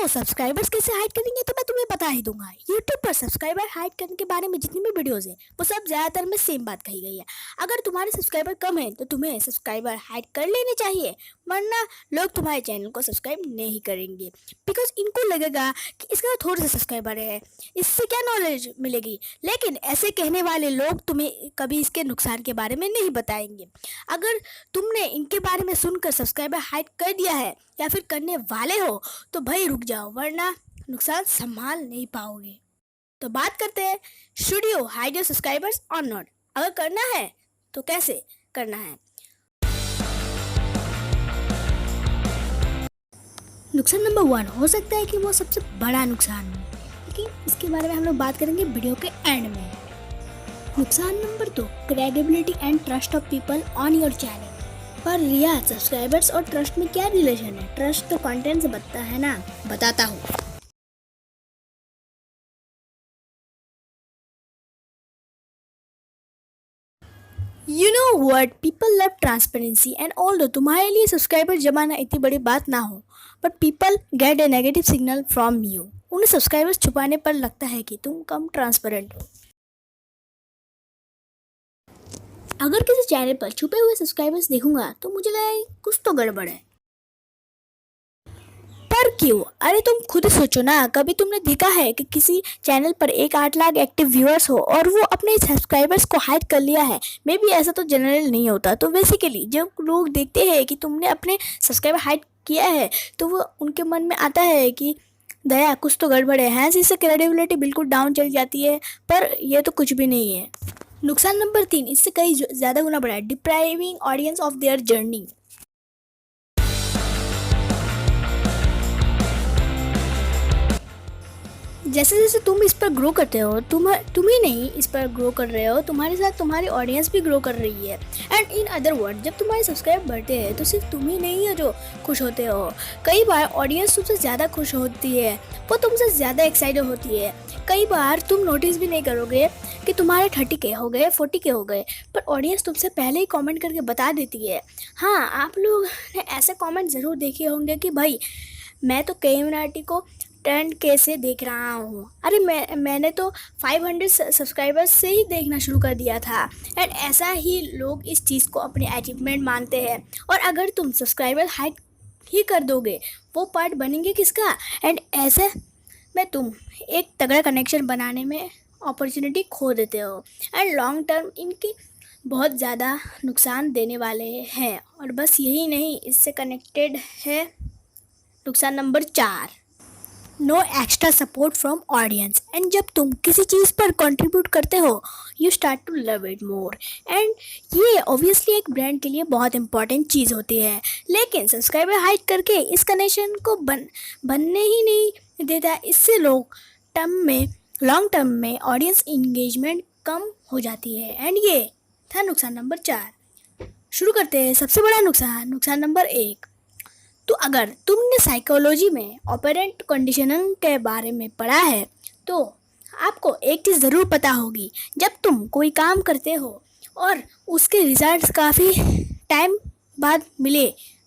Subscribers कैसे hide करेंगे तो मैं तुम्हें बता ही दूंगा। यूट्यूब पर सब्सक्राइबर हाइड करने के बारे में जितनी भी वीडियोस है वो सब ज़्यादातर में सेम बात कही गई है। अगर तुम्हारे सब्सक्राइबर कम है तो तुम्हें सब्सक्राइबर हाइड कर लेने चाहिए, वरना लोग तुम्हारे चैनल को सब्सक्राइब नहीं करेंगे। बिकॉज इनको लगेगा कि इसका थोड़े से सब्सक्राइबर है, इससे क्या नॉलेज मिलेगी। लेकिन ऐसे कहने वाले लोग तुम्हें कभी इसके नुकसान के बारे में नहीं बताएंगे। अगर तुमने इनके बारे में सुनकर सब्सक्राइबर हाइड कर दिया है या फिर करने वाले हो तो भाई रुक जाओ, वरना नुकसान संभाल नहीं पाओगे। तो बात करते हैं, should you hide your subscribers और नॉट। अगर करना है तो कैसे करना है। नुकसान नंबर 1 हो सकता है कि वो सबसे बड़ा नुकसान हो, लेकिन इसके बारे में हम लोग बात करेंगे वीडियो के एंड में। नुकसान number 2, credibility and trust of people on your channel. पर रिया, सब्सक्राइबर्स और ट्रस्ट में क्या रिलेशन है? ट्रस्ट तो कंटेंट से बनता है ना, बताता हूँ। You know what, people love transparency and although तुम्हारे लिए सब्सक्राइबर जमाना इतनी बड़ी बात ना हो, but people get A negative signal from you. उन्हें सब्सक्राइबर्स छुपाने पर लगता है कि तुम कम ट्रांसपेरेंट हो। अगर किसी चैनल पर छुपे हुए सब्सक्राइबर्स देखूंगा तो मुझे लगेगा कुछ तो गड़बड़ है। पर क्यों? अरे तुम खुद सोचो ना, कभी तुमने देखा है कि किसी चैनल पर 8 लाख एक्टिव व्यूअर्स हो और वो अपने सब्सक्राइबर्स को हाइड कर लिया है? मे बी ऐसा तो जनरल नहीं होता। तो बेसिकली जब लोग देखते हैं कि तुमने अपने सब्सक्राइबर हाइड किया है तो वो उनके मन में आता है कि दया कुछ तो गड़बड़ है। हैंस इससे क्रेडिबिलिटी बिल्कुल डाउन चली जाती है, पर यह तो कुछ भी नहीं है। नुकसान नंबर 3 इससे कई ज़्यादा गुना बड़ा है, depriving audience of their journey. जैसे जैसे तुम इस पर ग्रो करते हो, तुम ही नहीं इस पर ग्रो कर रहे हो, तुम्हारे साथ तुम्हारी ऑडियंस भी ग्रो कर रही है। एंड इन अदर वर्ड, जब तुम्हारे सब्सक्राइब बढ़ते हैं तो सिर्फ तुम ही नहीं हो जो खुश होते हो। कई बार ऑडियंस तुमसे ज़्यादा खुश होती है, वो तुमसे ज़्यादा एक्साइटेड होती है। कई बार तुम नोटिस भी नहीं करोगे कि तुम्हारे 30K हो गए, 40K हो गए, पर ऑडियंस तुमसे पहले ही कॉमेंट करके बता देती है। हाँ, आप लोग ने ऐसे कॉमेंट ज़रूर देखे होंगे कि भाई मैं तो कम्युनिटी को 10K से देख रहा हूँ। अरे मैंने तो 500 सब्सक्राइबर्स से ही देखना शुरू कर दिया था। एंड ऐसा ही लोग इस चीज़ को अपनी अचीवमेंट मानते हैं। और अगर तुम सब्सक्राइबर हाइड ही कर दोगे, वो पार्ट बनेंगे किसका? एंड ऐसे में तुम एक तगड़ा कनेक्शन बनाने में अपॉर्चुनिटी खो देते हो। एंड लॉन्ग टर्म इनकी बहुत ज़्यादा नुकसान देने वाले हैं। और बस यही नहीं, इससे कनेक्टेड है नुकसान number 4, no extra support from audience. And जब तुम किसी चीज़ पर कंट्रीब्यूट करते हो, you start to love it more. And ये ऑब्वियसली एक ब्रांड के लिए बहुत इंपॉर्टेंट चीज़ होती है, लेकिन सब्सक्राइबर हाइड करके इस कनेक्शन को बनने ही नहीं देता। इससे लॉन्ग टर्म में ऑडियंस इंगेजमेंट कम हो जाती है। एंड ये था नुकसान नंबर 4। शुरू करते हैं सबसे बड़ा नुकसान नंबर 1। तो अगर तुमने साइकोलॉजी में ऑपरेंट कंडीशनिंग के बारे में पढ़ा है तो आपको एक चीज़ ज़रूर पता होगी। जब तुम कोई काम करते हो और उसके रिजल्ट्स काफ़ी टाइम बाद मिले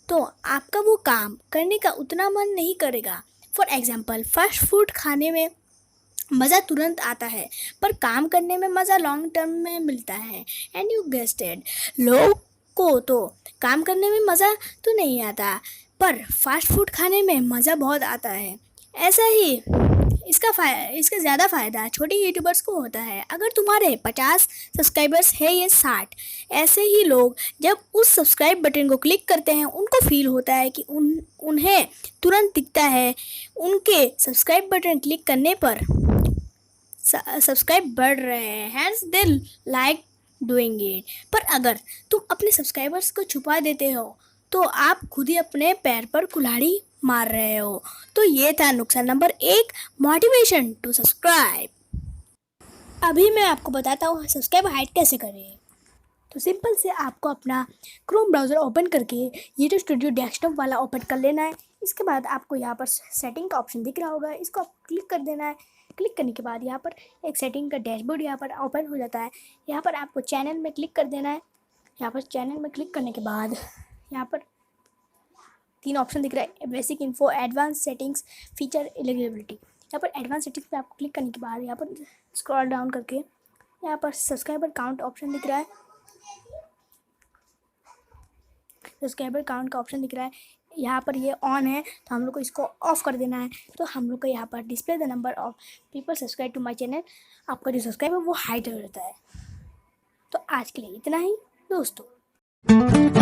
तो आपका वो काम करने का उतना मन नहीं करेगा। फॉर एग्जाम्पल, फास्ट फूड खाने में मज़ा तुरंत आता है, पर काम करने में मज़ा लॉन्ग टर्म में मिलता है। एंड यू गेस्ड इट, लोग को तो काम करने में मज़ा तो नहीं आता, पर फास्ट फूड खाने में मज़ा बहुत आता है। ऐसा ही इसका ज़्यादा फ़ायदा छोटे यूट्यूबर्स को होता है। अगर तुम्हारे 50 सब्सक्राइबर्स है या 60, ऐसे ही लोग जब उस सब्सक्राइब बटन को क्लिक करते हैं उनको फील होता है कि उन्हें तुरंत दिखता है उनके सब्सक्राइब बटन क्लिक करने पर सब्सक्राइब बढ़ रहे हैं, hence they like doing it. पर अगर तुम अपने सब्सक्राइबर्स को छुपा देते हो तो आप खुद ही अपने पैर पर कुल्हाड़ी मार रहे हो। तो ये था नुकसान नंबर 1, मोटिवेशन टू सब्सक्राइब। अभी मैं आपको बताता हूँ सब्सक्राइब हाइड कैसे करें। तो सिंपल से आपको अपना क्रोम ब्राउज़र ओपन करके यूट्यूब स्टूडियो डेस्कटॉप वाला ओपन कर लेना है। इसके बाद आपको यहाँ पर सेटिंग का ऑप्शन दिख रहा होगा, इसको आप क्लिक कर देना है। क्लिक करने के बाद यहाँ पर एक सेटिंग का डैशबोर्ड यहाँ पर ओपन हो जाता है। यहाँ पर आपको चैनल में क्लिक कर देना है। यहाँ पर चैनल में क्लिक करने के बाद यहाँ पर तीन ऑप्शन दिख रहा है, basic info, advance settings, feature, eligibility. यहाँ पर एडवांस सेटिंग्स पे आपको क्लिक करने के बाद यहाँ पर स्क्रॉल डाउन करके यहाँ पर सब्सक्राइबर काउंट ऑप्शन दिख रहा है, सब्सक्राइबर काउंट का ऑप्शन दिख रहा है, यहाँ पर ये ऑन है तो हम लोग को इसको ऑफ कर देना है। तो हम लोग को यहाँ पर display the number of people subscribe to my channel, आपका जो सब्सक्राइब है वो हाइड हो जाता है। तो आज के लिए इतना ही दोस्तों।